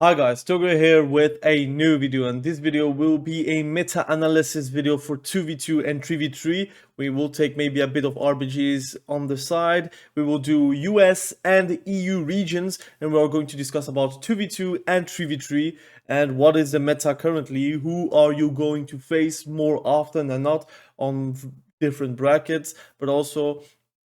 Hi guys, Thogrey here with a new video, and this video will be a meta-analysis video for 2v2 and 3v3. We will take maybe a bit of RPGs on the side. We will do US and EU regions, and we are going to discuss about 2v2 and 3v3 and what is the meta currently, who are you going to face more often than not on different brackets, but also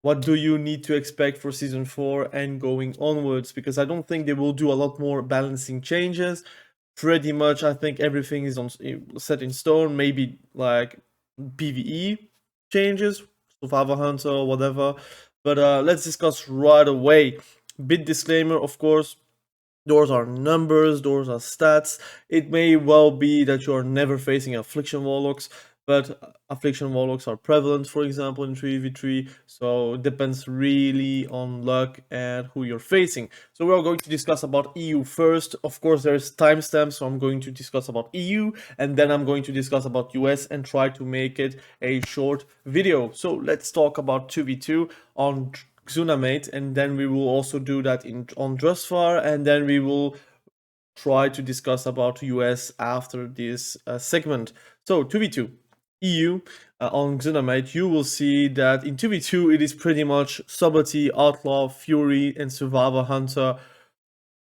what do you need to expect for season 4 and going onwards, because I don't think they will do a lot more balancing changes. Pretty much I think everything is on set in stone, maybe like PvE changes, survival hunter or whatever. But let's discuss right away. Bit disclaimer, of course, those are numbers, those are stats. It may well be that you are never facing affliction warlocks, but affliction warlocks are prevalent, for example, in 3v3, so it depends really on luck and who you're facing. So we are going to discuss about EU first. Of course, there's timestamps, so I'm going to discuss about EU, and then I'm going to discuss about US and try to make it a short video. So let's talk about 2v2 on Xunamate, and then we will also do that on Drusvar, and then we will try to discuss about US after this segment. So 2v2 EU on Xunamate, you will see that in 2v2 it is pretty much Subtlety, Outlaw, Fury, and Survivor Hunter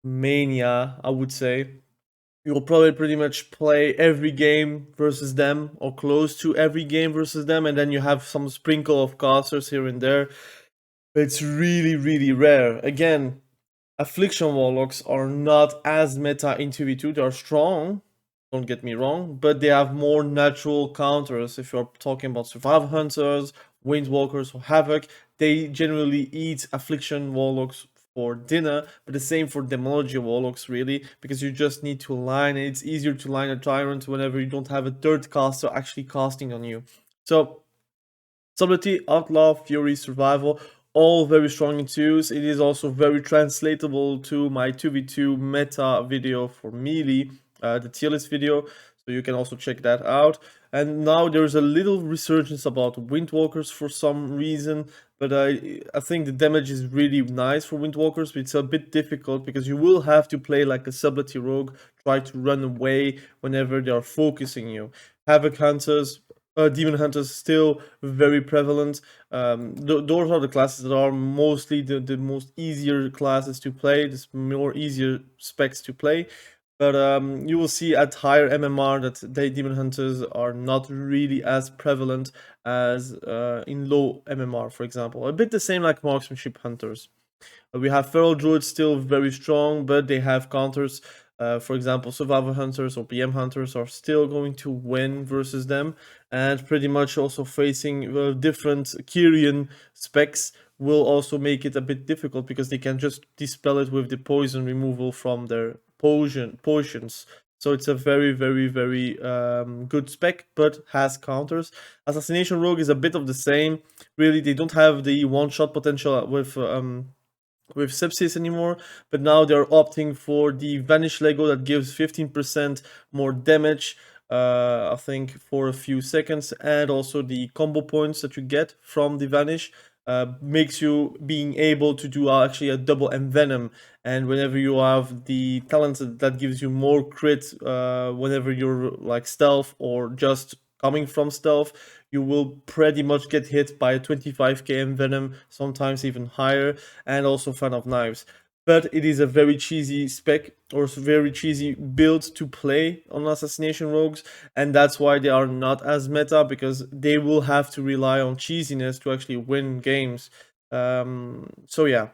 mania, I would say. You'll probably pretty much play every game versus them, or close to every game versus them, and then you have some sprinkle of casters here and there. It's really, really rare. Again, Affliction Warlocks are not as meta in 2v2. They are strong, don't get me wrong, but they have more natural counters. If you're talking about Survival Hunters, Windwalkers, or Havoc, they generally eat Affliction Warlocks for dinner, but the same for Demonology Warlocks, really, because you just need to line it. It's easier to line a Tyrant whenever you don't have a third caster actually casting on you. So, Subtlety, Outlaw, Fury, Survival, all very strong in twos. It is also very translatable to my 2v2 meta video for Melee, the tier list video, so you can also check that out. And now there's a little resurgence about Windwalkers for some reason, but I think the damage is really nice for Windwalkers, but it's a bit difficult because you will have to play like a Subtlety rogue, try to run away whenever they are focusing you. Havoc Hunters, Demon Hunters still very prevalent. Those are the classes that are mostly the most easier classes to play, the more easier specs to play. But you will see at higher MMR that the Demon Hunters are not really as prevalent as in low MMR, for example. A bit the same like Marksmanship Hunters. We have Feral Druids still very strong, but they have counters. For example, Survivor Hunters or PM Hunters are still going to win versus them, and pretty much also facing different Kyrian specs will also make it a bit difficult because they can just dispel it with the poison removal from their potions. So it's a very, very, very good spec, but has counters. Assassination Rogue is a bit of the same. Really, they don't have the one-shot potential with Sepsis anymore, but now they're opting for the Vanish Lego that gives 15% more damage, I think, for a few seconds, and also the combo points that you get from the Vanish makes you being able to do actually a double envenom. And whenever you have the talent that gives you more crit, whenever you're like stealth or just coming from stealth, you will pretty much get hit by a 25k envenom, sometimes even higher, and also Fan of Knives. But it is a very cheesy spec or very cheesy build to play on Assassination Rogues, and that's why they are not as meta, because they will have to rely on cheesiness to actually win games. So yeah,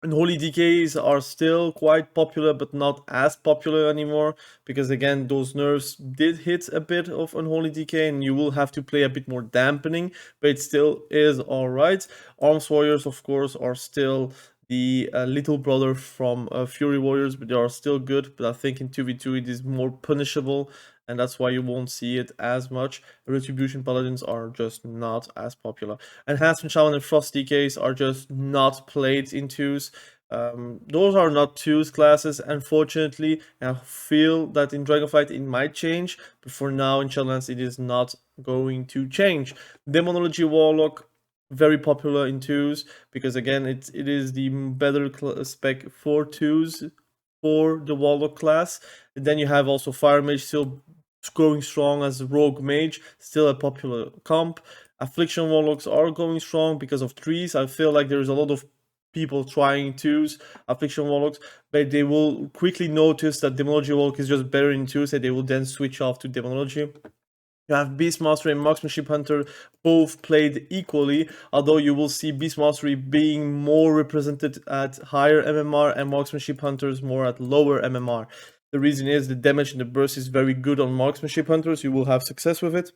Unholy DKs are still quite popular, but not as popular anymore, because again, those nerfs did hit a bit of Unholy DK, and you will have to play a bit more dampening, but it still is alright. Arms Warriors, of course, are still the little brother from Fury Warriors, but they are still good, but I think in 2v2 it is more punishable, and that's why you won't see it as much. Retribution Paladins are just not as popular. Enhancement Shaman and Frost DKs are just not played in twos. Those are not twos classes, unfortunately. I feel that in Dragonflight it might change, but for now in Shadowlands it is not going to change. Demonology Warlock, very popular in twos, because again it is the better spec for twos. for the Warlock class. And then you have also Fire Mage still going strong as Rogue Mage, still a popular comp. Affliction Warlocks are going strong because of trees. I feel like there's a lot of people trying twos, Affliction Warlocks, but they will quickly notice that Demonology Warlock is just better in twos, and they will then switch off to Demonology. You have Beastmaster and Marksmanship Hunter both played equally, although you will see Beastmastery being more represented at higher MMR and Marksmanship Hunters more at lower MMR. The reason is the damage and the burst is very good on Marksmanship Hunters, you will have success with it.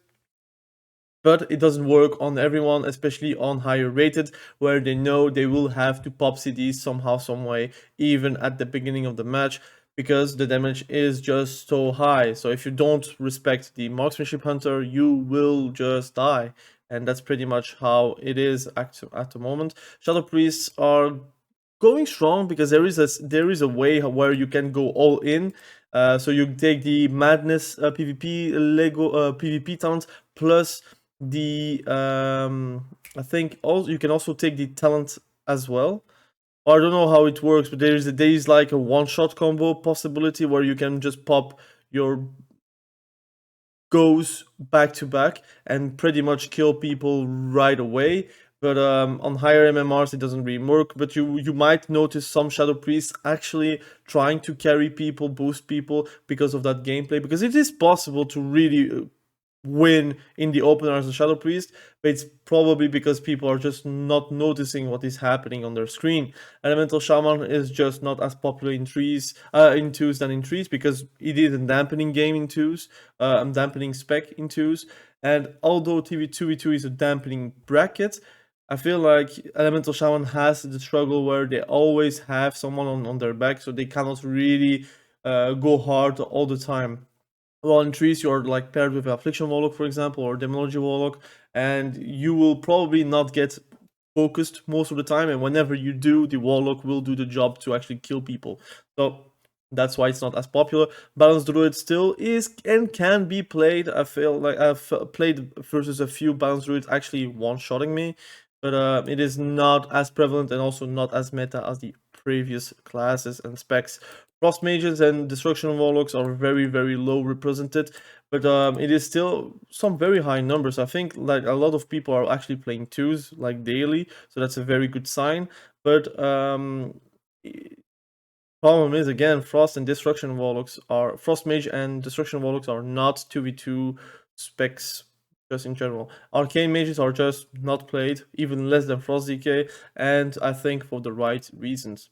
But it doesn't work on everyone, especially on higher rated, where they know they will have to pop CDs somehow, some way, even at the beginning of the match, because the damage is just so high. So if you don't respect the Marksmanship Hunter, you will just die. And that's pretty much how it is at the moment. Shadow Priests are going strong because there is a way where you can go all in. So you take the Madness PvP Lego PvP taunt plus the I think also you can also take the talent as well. I don't know how it works, but there is like a one-shot combo possibility where you can just pop your goes back to back and pretty much kill people right away. But on higher MMRs it doesn't really work. But you might notice some Shadow Priests actually trying to carry people, boost people because of that gameplay. Because it is possible to really win in the opener as a Shadow Priest, but it's probably because people are just not noticing what is happening on their screen. Elemental Shaman is just not as popular in twos than in trees, because it is a dampening game in twos, dampening spec in twos, and although TV2v2 is a dampening bracket, I feel like Elemental Shaman has the struggle where they always have someone on their back, so they cannot really go hard all the time. Well, in trees, you're like paired with Affliction Warlock, for example, or Demonology Warlock, and you will probably not get focused most of the time, and whenever you do, the Warlock will do the job to actually kill people. So that's why it's not as popular. Balanced Druid still is and can be played. I feel like I've played versus a few Balanced Druids actually one-shotting me, but it is not as prevalent and also not as meta as the previous classes and specs. Frost Mages and Destruction Warlocks are very, very low represented, but it is still some very high numbers. I think like a lot of people are actually playing twos like daily, so that's a very good sign. But problem is again, Frost Mage and Destruction Warlocks are not 2v2 specs just in general. Arcane Mages are just not played, even less than Frost DK, and I think for the right reasons.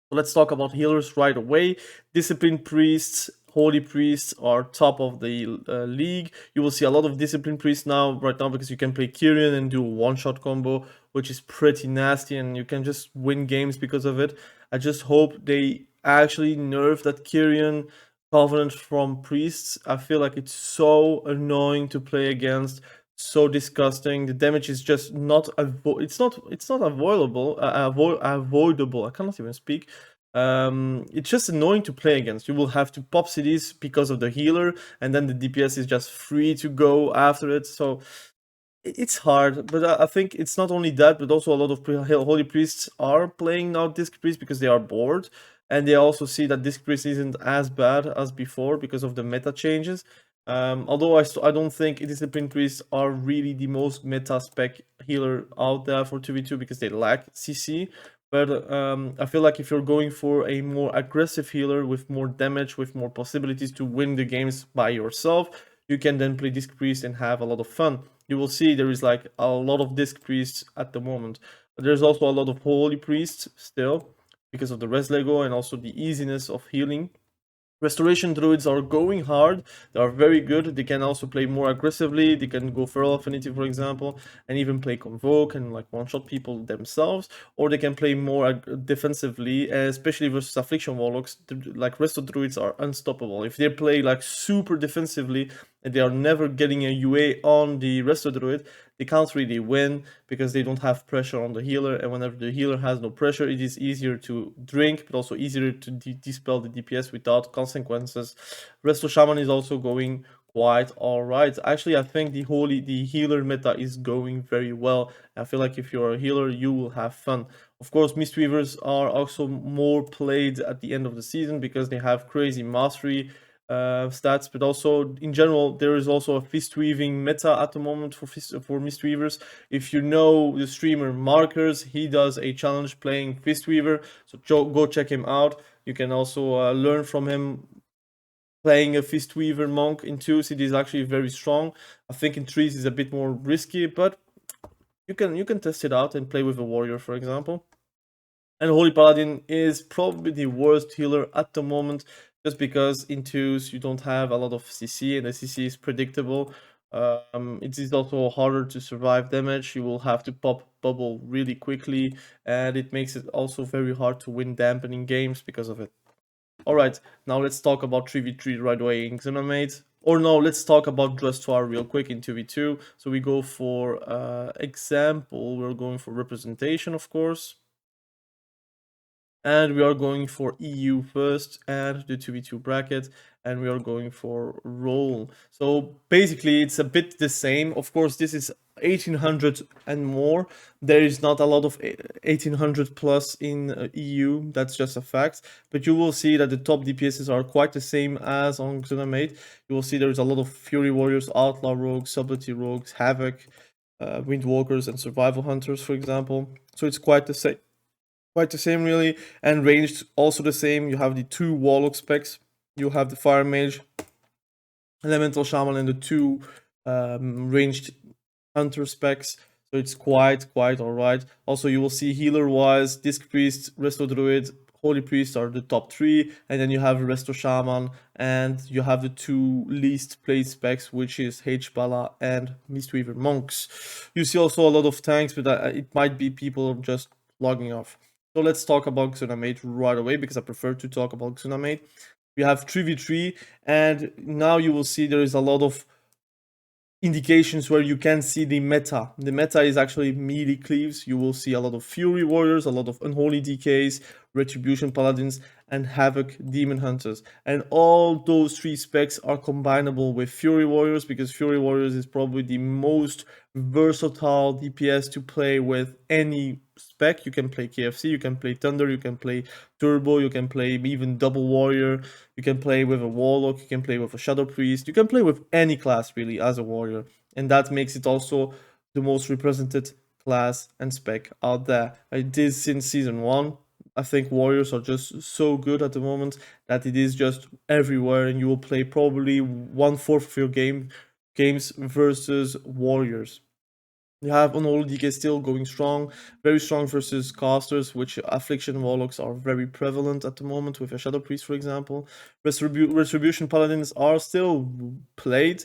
So let's talk about healers right away. Discipline Priests, Holy Priests are top of the league. You will see a lot of Discipline Priests right now, because you can play Kyrian and do a one-shot combo, which is pretty nasty, and you can just win games because of it. I just hope they actually nerf that Kyrian Covenant from Priests. I feel like it's so annoying to play against, so disgusting. The damage is just not it's not avoidable. Avoidable. I cannot even speak. It's just annoying to play against. You will have to pop CDs because of the healer, and then the DPS is just free to go after it. So it's hard, but I think it's not only that, but also a lot of Holy Priests are playing now Disc Priest because they are bored, and they also see that Disc Priest isn't as bad as before because of the meta changes. Although I don't think Discipline Priests are really the most meta spec healer out there for 2v2 because they lack CC. But I feel like if you're going for a more aggressive healer with more damage, with more possibilities to win the games by yourself, you can then play Disc Priest and have a lot of fun. You will see there is like a lot of Disc Priests at the moment. But there's also a lot of Holy Priests still, because of the res Lego and also the easiness of healing. Restoration Druids are going hard, they are very good, they can also play more aggressively, they can go Feral Affinity for example, and even play Convoke and like one-shot people themselves, or they can play more defensively, especially versus Affliction Warlocks. Like Resto Druids are unstoppable. If they play like super defensively and they are never getting a UA on the Resto Druid, they can't really win because they don't have pressure on the healer, and whenever the healer has no pressure, it is easier to drink, but also easier to dispel the DPS without consequences. Resto Shaman is also going quite alright. Actually, I think the healer meta is going very well. I feel like if you're a healer, you will have fun. Of course, Mistweavers are also more played at the end of the season because they have crazy mastery stats, but also in general there is also a fist weaving meta at the moment for Mistweavers. If you know the streamer Markers, he does a challenge playing fist weaver, so go check him out. You can also learn from him playing a fist weaver monk. In twos it is actually very strong. I think in threes is a bit more risky, but you can test it out and play with a warrior, for example. And Holy Paladin is probably the worst healer at the moment, just because in twos you don't have a lot of CC, and the CC is predictable. It is also harder to survive damage. You will have to pop bubble really quickly, and it makes it also very hard to win dampening games because of it. Alright, now let's talk about 3v3 right away in Xenonmate. Or no, let's talk about Dressoir real quick in 2v2. So we go for example, we're going for representation, of course. And we are going for EU first and the 2v2 bracket, and we are going for role. So basically it's a bit the same. Of course, this is 1800 and more. There is not a lot of 1800 plus in EU, that's just a fact, but you will see that the top DPSs are quite the same as on Xenonmate. You will see there is a lot of Fury Warriors, Outlaw Rogues, Subtlety Rogues, Havoc, Windwalkers, and Survival Hunters, for example. So it's quite the same really, and ranged also the same. You have the two warlock specs, you have the fire mage, elemental shaman, and the two ranged hunter specs. So it's quite alright. Also, you will see healer wise, disc priest, resto druid, holy priest are the top three, and then you have resto shaman, and you have the two least played specs, which is H-Bala and Mistweaver monks. You see also a lot of tanks, but it might be people just logging off. So let's talk about Xenonmate right away, because I prefer to talk about Xenonmate. We have 3v3, and now you will see there is a lot of indications where you can see the meta. The meta is actually melee cleaves. You will see a lot of Fury Warriors, a lot of Unholy DKs, Retribution Paladins, and Havoc Demon Hunters. And all those three specs are combinable with Fury Warriors, because Fury Warriors is probably the most versatile DPS to play with any spec. You can play KFC, you can play Thunder, you can play Turbo, you can play even Double Warrior, you can play with a Warlock, you can play with a Shadow Priest, you can play with any class really as a warrior. And that makes it also the most represented class and spec out there. I did since season 1. I think warriors are just so good at the moment that it is just everywhere, and you will play probably 1/4 of your games versus warriors. You have Unholy DK still going strong, very strong versus casters, which Affliction Warlocks are very prevalent at the moment with a Shadow Priest, for example. Retribution Paladins are still played,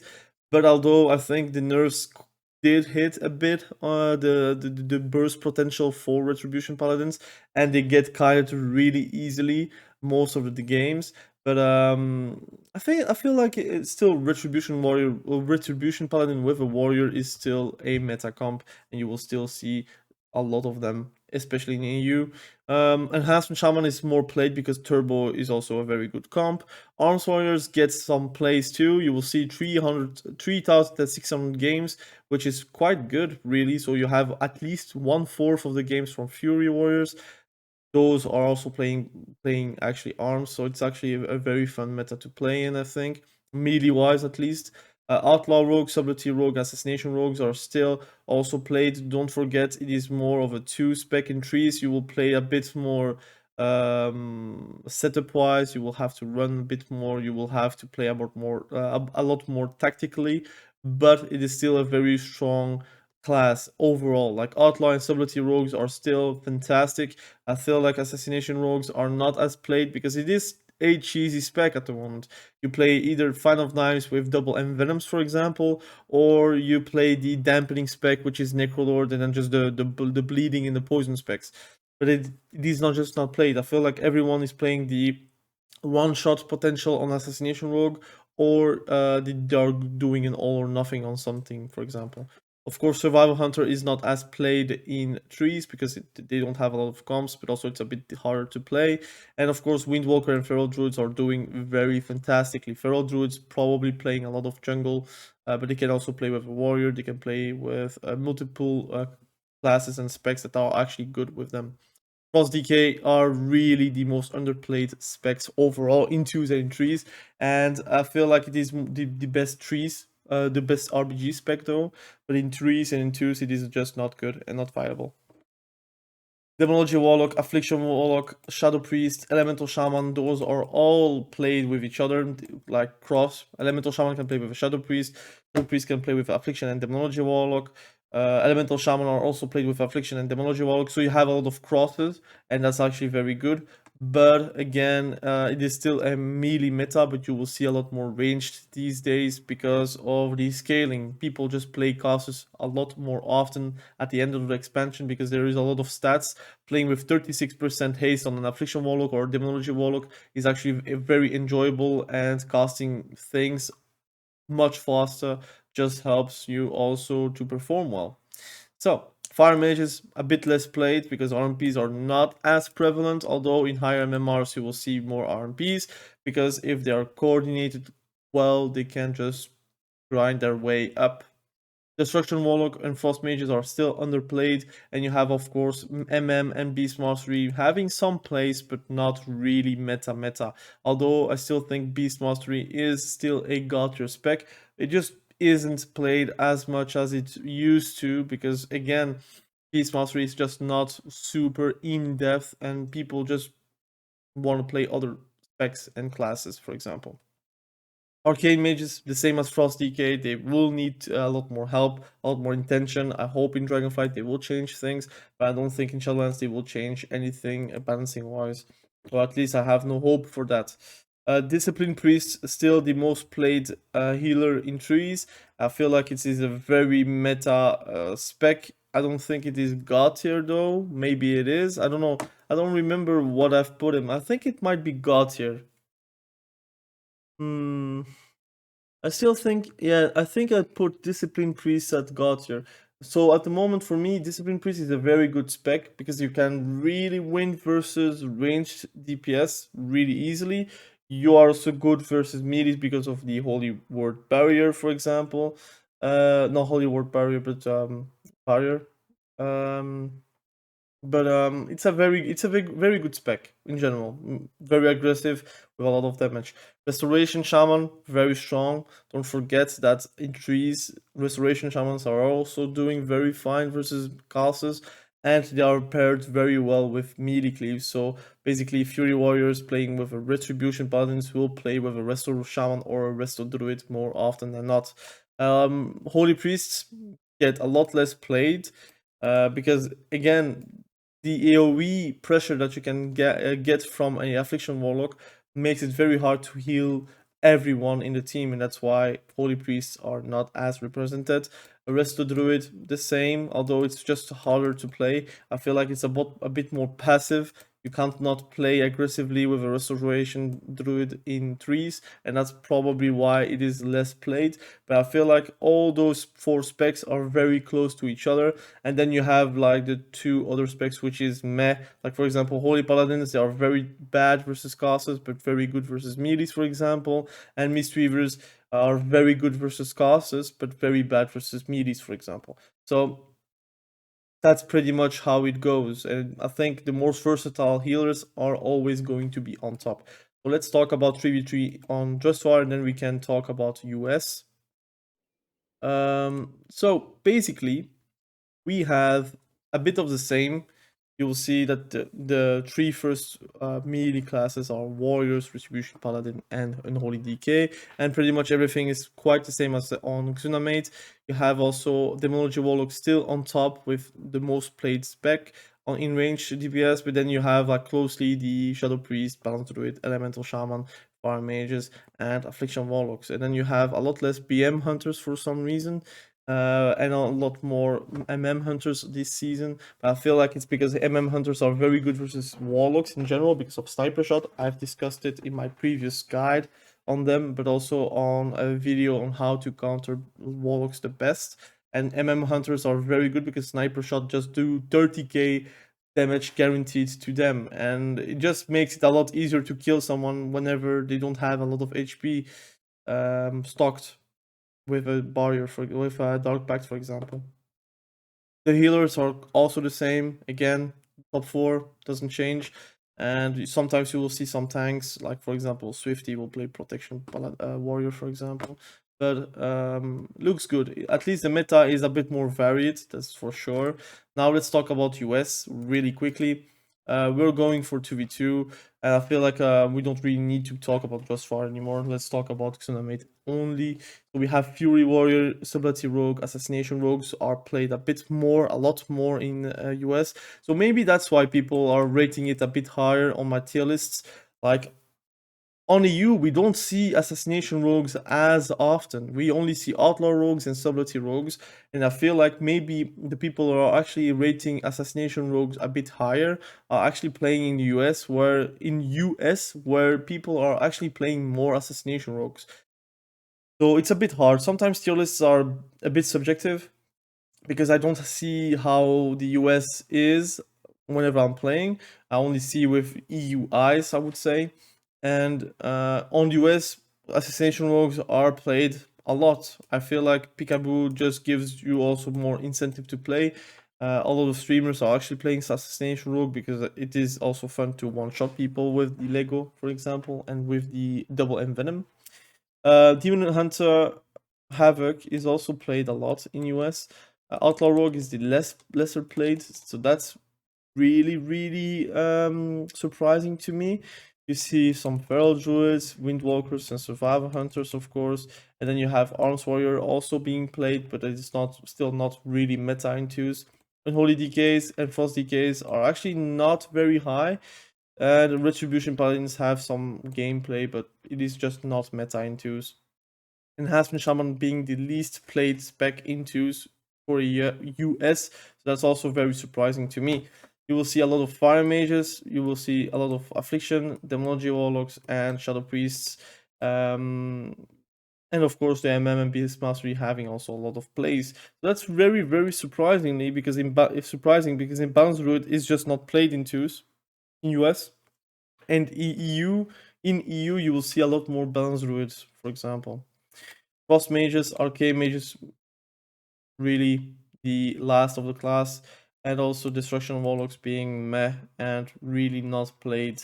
but although I think the nerfs did hit a bit the burst potential for Retribution Paladins, and they get kited really easily most of the games. But I feel like it's still Retribution Warrior or Retribution Paladin with a warrior is still a meta comp, and you will still see a lot of them, especially in EU. Enhancement Shaman is more played because Turbo is also a very good comp. Arms Warriors get some plays too. You will see 3,600 games, which is quite good, really. So you have at least 1/4 of the games from Fury Warriors. Those are also playing actually arms, so it's actually a very fun meta to play in, I think, melee wise at least. Outlaw Rogue, Subtlety Rogue, Assassination Rogues are still also played. Don't forget, it is more of a 2 spec in trees. You will play a bit more setup wise. You will have to run a bit more. You will have to play a lot more tactically, but it is still a very strong class overall. Like Outlaw and Subtlety Rogues are still fantastic. I feel like Assassination Rogues are not as played because it is a cheesy spec at the moment. You play either Fan of Knives with double Envenoms, for example, or you play the dampening spec, which is Necrolord, and then just the bleeding and the poison specs. But it is not played. I feel like everyone is playing the one-shot potential on Assassination Rogue, or they are doing an all or nothing on something, for example. Of course, Survival Hunter is not as played in trees because they don't have a lot of comps, but also it's a bit harder to play. And of course, Windwalker and Feral Druids are doing very fantastically. Feral Druids probably playing a lot of jungle, but they can also play with a warrior. They can play with multiple classes and specs that are actually good with them. Frost DK are really the most underplayed specs overall in twos and in threes, and I feel like it is the best trees, the best RBG spec though. But in threes and in twos, it is just not good and not viable. Demonology Warlock, Affliction Warlock, Shadow Priest, Elemental Shaman, those are all played with each other, like cross. Elemental Shaman can play with a Shadow Priest, Shadow Priest can play with Affliction and Demonology Warlock. Elemental Shaman are also played with Affliction and Demonology Warlock, so you have a lot of crosses, and that's actually very good. But again, it is still a melee meta, but you will see a lot more ranged these days because of the scaling. People just play classes a lot more often at the end of the expansion because there is a lot of stats. Playing with 36% haste on an Affliction Warlock or Demonology Warlock is actually very enjoyable, and casting things much faster just helps you also to perform well. So, Fire Mages a bit less played because RMPs are not as prevalent, although in higher MMRs you will see more RMPs because if they are coordinated well, they can just grind their way up. Destruction Warlock and Frost Mages are still underplayed, and you have, of course, MM and Beast Mastery having some place, but not really meta. Although I still think Beast Mastery is still a god tier spec, it just isn't played as much as it used to because, again, Beast Mastery is just not super in depth, and people just want to play other specs and classes, for example. Arcane mages, the same as Frost DK, they will need a lot more help, a lot more intention. I hope in Dragonflight they will change things, but I don't think in Shadowlands they will change anything balancing wise. Or at least I have no hope for that. Discipline Priest, still the most played healer in trees. I feel like it is a very meta spec. I don't think it is God tier though. Maybe it is. I don't know. I don't remember what I've put him. I think it might be God tier. Hmm. I still think, yeah, I think I'd put Discipline Priest at God tier. So at the moment, for me, Discipline Priest is a very good spec because you can really win versus ranged DPS really easily. You are also good versus melees because of the Holy Word Barrier, for example. Not Holy Word Barrier, but barrier. Um, but it's a very good spec in general. Very aggressive with a lot of damage. Restoration Shaman, very strong. Don't forget that in trees, Restoration Shamans are also doing very fine versus classes, and they are paired very well with melee cleaves. So basically, Fury Warriors playing with a Retribution Paladins will play with a Restore Shaman or a Restore Druid more often than not. Holy Priests get a lot less played because again the AoE pressure that you can get from a Affliction Warlock makes it very hard to heal everyone in the team, and that's why Holy Priests are not as represented. Resto Druid, the same, although it's just harder to play. I feel like it's a bit more passive. You can't not play aggressively with a Restoration Druid in trees, and that's probably why it is less played. But I feel like all those four specs are very close to each other, and then you have like the two other specs which is meh, like for example Holy Paladins, they are very bad versus classes but very good versus melees, for example, and Mistweavers are very good versus classes but very bad versus melees, for example. So that's pretty much how it goes, and I think the most versatile healers are always going to be on top. So let's talk about 3v3 on Just War, and then we can talk about US. So basically we have a bit of the same. You will see that the three first melee classes are Warriors, Retribution, Paladin, and Unholy DK, and pretty much everything is quite the same as on Xunamate. You have also Demonology Warlock still on top with the most played spec on in range DPS, but then you have like closely the Shadow Priest, Balance Druid, Elemental Shaman, Fire Mages, and Affliction Warlocks, and then you have a lot less BM Hunters for some reason, and a lot more MM hunters this season. But I feel like it's because MM hunters are very good versus warlocks in general because of sniper shot. I've discussed it in my previous guide on them, but also on a video on how to counter warlocks the best. And MM hunters are very good because sniper shot just do 30k damage guaranteed to them, and it just makes it a lot easier to kill someone whenever they don't have a lot of HP stocked with a barrier with a dark pact, for example. The healers are also the same. Again, top 4 doesn't change. And sometimes you will see some tanks, like for example, Swifty will play protection warrior, for example. But looks good. At least the meta is a bit more varied, that's for sure. Now let's talk about US really quickly. We're going for 2v2, and I feel like we don't really need to talk about Ghostfire anymore. Let's talk about Xunamate only. So we have Fury Warrior, Stability Rogue, Assassination Rogues are played a bit more, a lot more in US. So maybe that's why people are rating it a bit higher on my tier lists. Like on EU, we don't see assassination rogues as often. We only see outlaw rogues and stability rogues, and I feel like maybe the people who are actually rating assassination rogues a bit higher are actually playing in the US where people are actually playing more assassination rogues. So it's a bit hard. Sometimes tier lists are a bit subjective because I don't see how the US is whenever I'm playing. I only see with EU eyes, I would say. And on US, assassination rogues are played a lot. I feel like Peekaboo just gives you also more incentive to play. A lot of streamers are actually playing assassination rogue because it is also fun to one-shot people with the Lego, for example, and with the double envenom. Demon Hunter Havoc is also played a lot in US. Outlaw Rogue is the lesser played, so that's really surprising to me. You see some Feral Druids, Windwalkers, and Survivor Hunters, of course, and then you have Arms Warrior also being played, but it is still not really meta in twos. Unholy Decays and Frost Decays are actually not very high. And Retribution Paladins have some gameplay, but it is just not meta in twos. Enhancement Shaman being the least played spec in twos for US, so that's also very surprising to me. You will see a lot of Fire Mages, you will see a lot of Affliction, Demonology Warlocks, and Shadow Priests. And of course, the MM and Beast Mastery having also a lot of plays. So that's very surprisingly because surprising because in Balance Druid is just not played in twos in US. And EU, in EU, you will see a lot more Balance Druids, for example. Boss mages, arcane mages, really the last of the class, and also destruction warlocks being meh and really not played.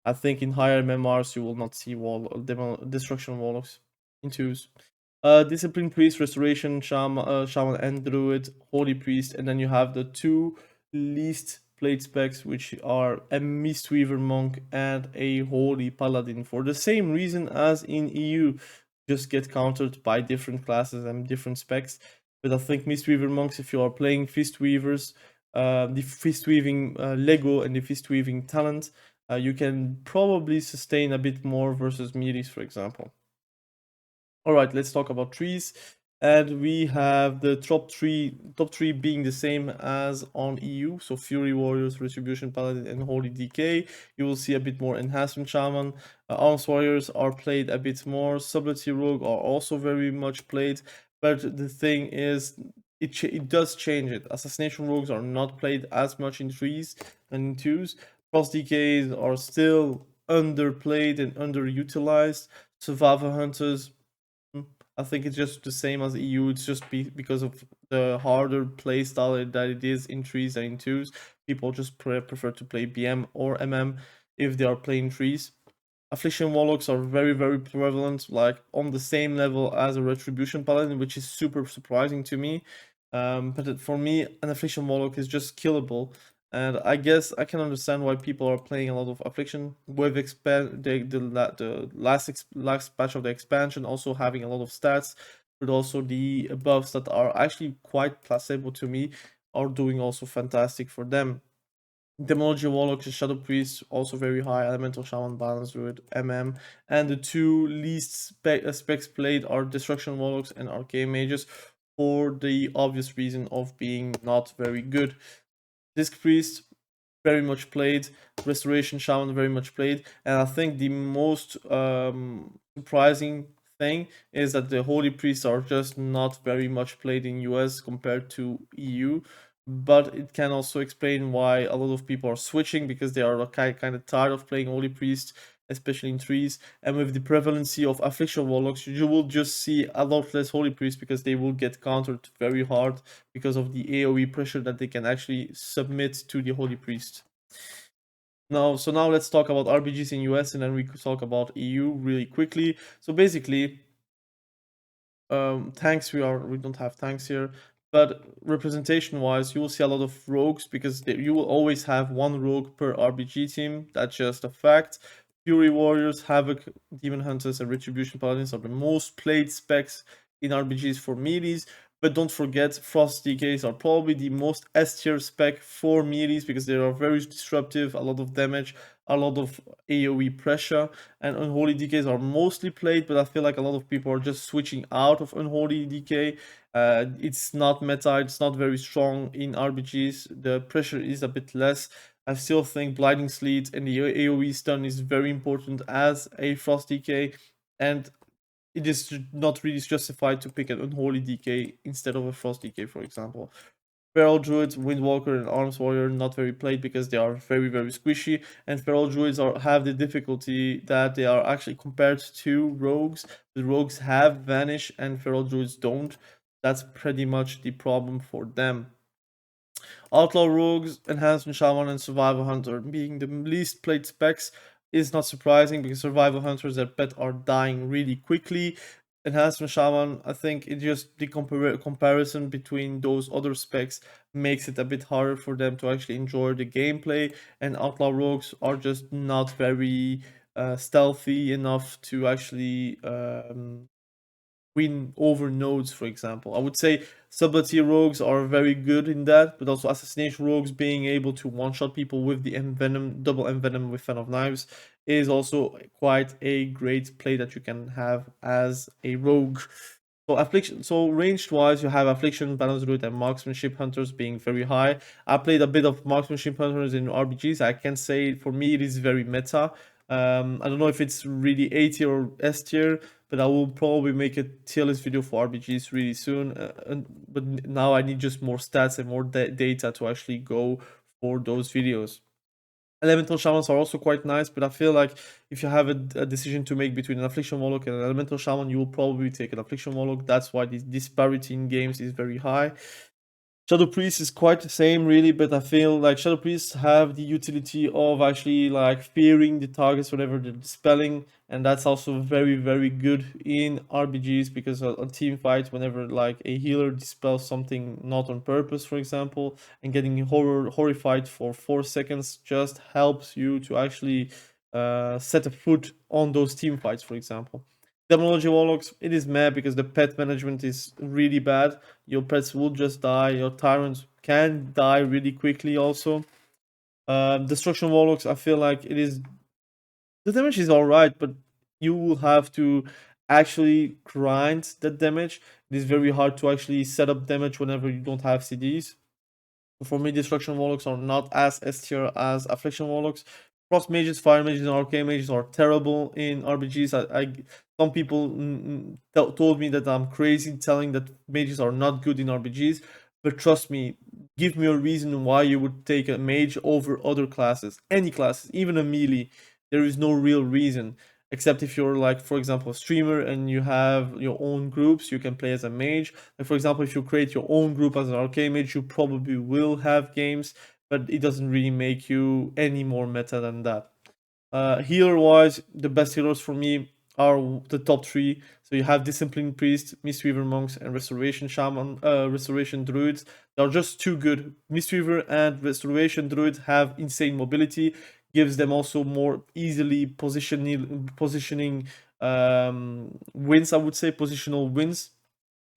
I think in higher MMRs you will not see destruction warlocks in twos. Discipline priest, restoration, shaman and druid, holy priest, and then you have the two least played specs, which are a mistweaver monk and a holy paladin, for the same reason as in EU, just get countered by different classes and different specs. But I think Mistweaver monks, if you are playing Fist Weavers, the Fist Weaving Lego and the Fist Weaving talent, you can probably sustain a bit more versus Meaties, for example. Alright, let's talk about trees. And we have the top three being the same as on EU. So Fury Warriors, Retribution Paladin, and Holy Decay. You will see a bit more Enhancement Shaman. Arms Warriors are played a bit more. Subtlety Rogue are also very much played. But the thing is, it does change it. Assassination Rogues are not played as much in threes and in twos. Cross DKs are still underplayed and underutilized. Survivor Hunters, I think it's just the same as EU. It's just because of the harder play style that it is in threes and in twos. People just prefer to play BM or MM if they are playing threes. Affliction Warlocks are very prevalent, like on the same level as a Retribution Paladin, which is super surprising to me. But for me, an Affliction Warlock is just killable. And I guess I can understand why people are playing a lot of Affliction with the last patch of the expansion, also having a lot of stats, but also the buffs that are actually quite placebo to me are doing also fantastic for them. Demonology Warlock and Shadow Priest also very high. Elemental Shaman, Balance Druid, MM, and the two least specs played are Destruction Warlocks and Arcane Mages, for the obvious reason of being not very good. Disc Priest, very much played. Restoration Shaman, very much played. And I think the most surprising thing is that the Holy Priests are just not very much played in US compared to EU. But it can also explain why a lot of people are switching, because they are kind of tired of playing Holy Priest. especially in trees. And with the prevalency of affliction warlocks, you will just see a lot less holy priests because they will get countered very hard because of the AoE pressure that they can actually submit to the holy priest. Now let's talk about RBGs in US, and then we could talk about EU really quickly. So basically, tanks, we don't have tanks here, but representation wise you will see a lot of rogues because you will always have one rogue per RBG team. That's just a fact. Fury warriors, havoc, demon hunters, and retribution paladins are the most played specs in RBGs for melees. But don't forget, Frost DKs are probably the most S tier spec for melees because they are very disruptive, a lot of damage, a lot of AoE pressure, and Unholy DKs are mostly played, but I feel like a lot of people are just switching out of Unholy DK. It's not meta, it's not very strong in RBGs, the pressure is a bit less. I still think Blinding Sleet and the AoE stun is very important as a Frost DK, and it is not really justified to pick an Unholy DK instead of a Frost DK, for example. Feral Druids, Windwalker, and Arms Warrior not very played because they are very, very squishy. And Feral Druids have the difficulty that they are actually compared to Rogues. The Rogues have Vanish and Feral Druids don't. That's pretty much the problem for them. Outlaw Rogues, Enhancement Shaman, and Survival Hunter being the least played specs is not surprising because Survival Hunters at bet are dying really quickly. Enhancement Shaman, I think it just the comparison between those other specs makes it a bit harder for them to actually enjoy the gameplay, and Outlaw Rogues are just not very stealthy enough to actually win over nodes, for example. I would say Subletier rogues are very good in that, but also assassination rogues being able to one-shot people with the envenom, double envenom with Fan of Knives is also quite a great play that you can have as a rogue. So affliction. So ranged wise, you have affliction, balance druid, and marksmanship hunters being very high. I played a bit of marksmanship hunters in RBGs. I can say for me it is very meta. I don't know if it's really A tier or S tier, but I will probably make a tier list video for RBGs really soon. But now I need just more stats and more data to actually go for those videos. Elemental Shamans are also quite nice, but I feel like if you have a decision to make between an Affliction Warlock and an Elemental Shaman, you will probably take an Affliction Warlock. That's why the disparity in games is very high. Shadow Priest is quite the same, really, but I feel like Shadow Priests have the utility of actually like fearing the targets whenever they're dispelling, and that's also very, very good in RBGs because on team fights, whenever like a healer dispels something not on purpose, for example, and getting horrified for 4 seconds just helps you to actually set a foot on those team fights, for example. Demonology Warlocks, it is mad because the pet management is really bad. Your pets will just die. Your tyrants can die really quickly also. Destruction Warlocks, I feel like it is... The damage is alright, but you will have to actually grind that damage. It is very hard to actually set up damage whenever you don't have CDs. For me, Destruction Warlocks are not as S tier as Affliction Warlocks. Frost Mages, Fire Mages, and Arcane Mages are terrible in RBGs. Some people told me that I'm crazy telling that mages are not good in RBGs, but trust me, give me a reason why you would take a mage over other classes, any classes, even a melee. There is no real reason, except if you're like, for example, a streamer and you have your own groups, you can play as a mage. Like, for example, if you create your own group as an arcane mage, you probably will have games, but it doesn't really make you any more meta than that. Healer wise, the best healers for me are the top 3. So you have Discipline Priest, Mistweaver Monks, and Restoration Shaman, Restoration Druids. They're just too good. Mistweaver and Restoration Druid have insane mobility, gives them also more easily positioning wins, I would say, positional wins.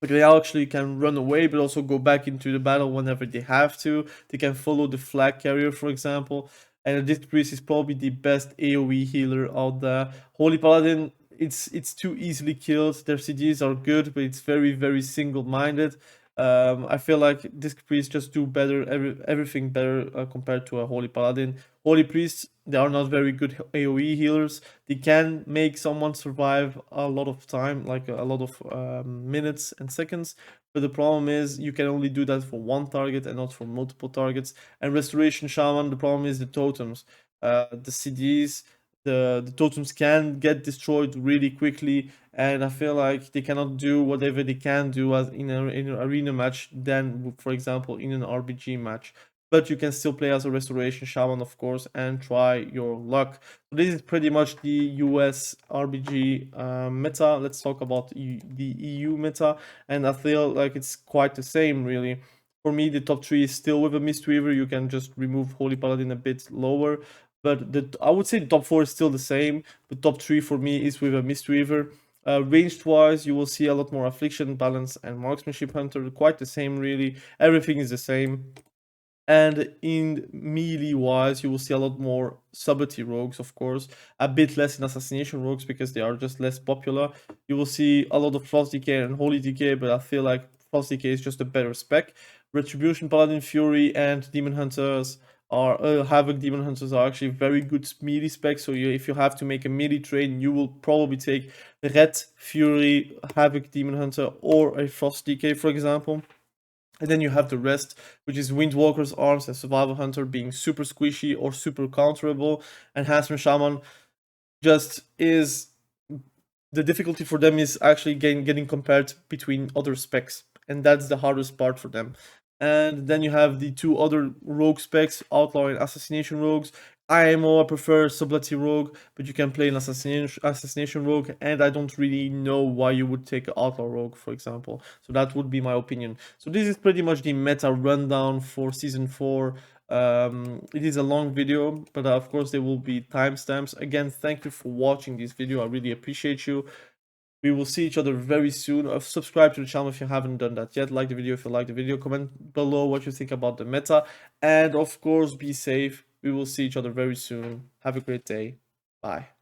Like they actually can run away, but also go back into the battle whenever they have to. They can follow the flag carrier, for example. And this priest is probably the best AoE healer out there. Holy Paladin, it's too easily killed. Their CDs are good, but it's very, very single-minded. I feel like Disc Priests just do better, everything better compared to a Holy Paladin. Holy Priests, they are not very good AoE healers. They can make someone survive a lot of time, like a lot of minutes and seconds. But the problem is you can only do that for one target and not for multiple targets. And Restoration Shaman, the problem is the totems. The CDs, the totems can get destroyed really quickly, and I feel like they cannot do whatever they can do as in an arena match than, for example, in an RBG match. But you can still play as a restoration shaman, of course, and try your luck. So this is pretty much the US RBG meta. Let's talk about the EU meta, and I feel like it's quite the same, really. For me, the top 3 is still with a Mistweaver. You can just remove Holy Paladin a bit lower, but I would say the top 4 is still the same. The top 3 for me is with a Mistweaver. Ranged wise, you will see a lot more Affliction, Balance, and Marksmanship Hunter. Quite the same, really. Everything is the same. And in melee wise, you will see a lot more subtlety rogues, of course, a bit less in assassination rogues because they are just less popular. You will see a lot of Frost Decay and Holy Decay, but I feel like Frost Decay is just a better spec. Retribution, Paladin Fury, and Demon Hunters are Havoc Demon Hunters are actually very good melee specs. So if you have to make a melee train, you will probably take Red Fury, Havoc Demon Hunter, or a Frost Decay, for example. And then you have the rest, which is Windwalker's Arms and Survival Hunter being super squishy or super counterable. And Handsome Shaman just is... the difficulty for them is actually getting compared between other specs. And that's the hardest part for them. And then you have the 2 other rogue specs, Outlaw and Assassination Rogues. IMO, I prefer Subtlety Rogue, but you can play an Assassination Rogue, and I don't really know why you would take an Outlaw Rogue, for example. So that would be my opinion. So this is pretty much the meta rundown for Season 4. It is a long video, but of course there will be timestamps. Again, thank you for watching this video. I really appreciate you. We will see each other very soon. Subscribe to the channel if you haven't done that yet. Like the video if you like the video. Comment below what you think about the meta. And of course, be safe. We will see each other very soon. Have a great day. Bye.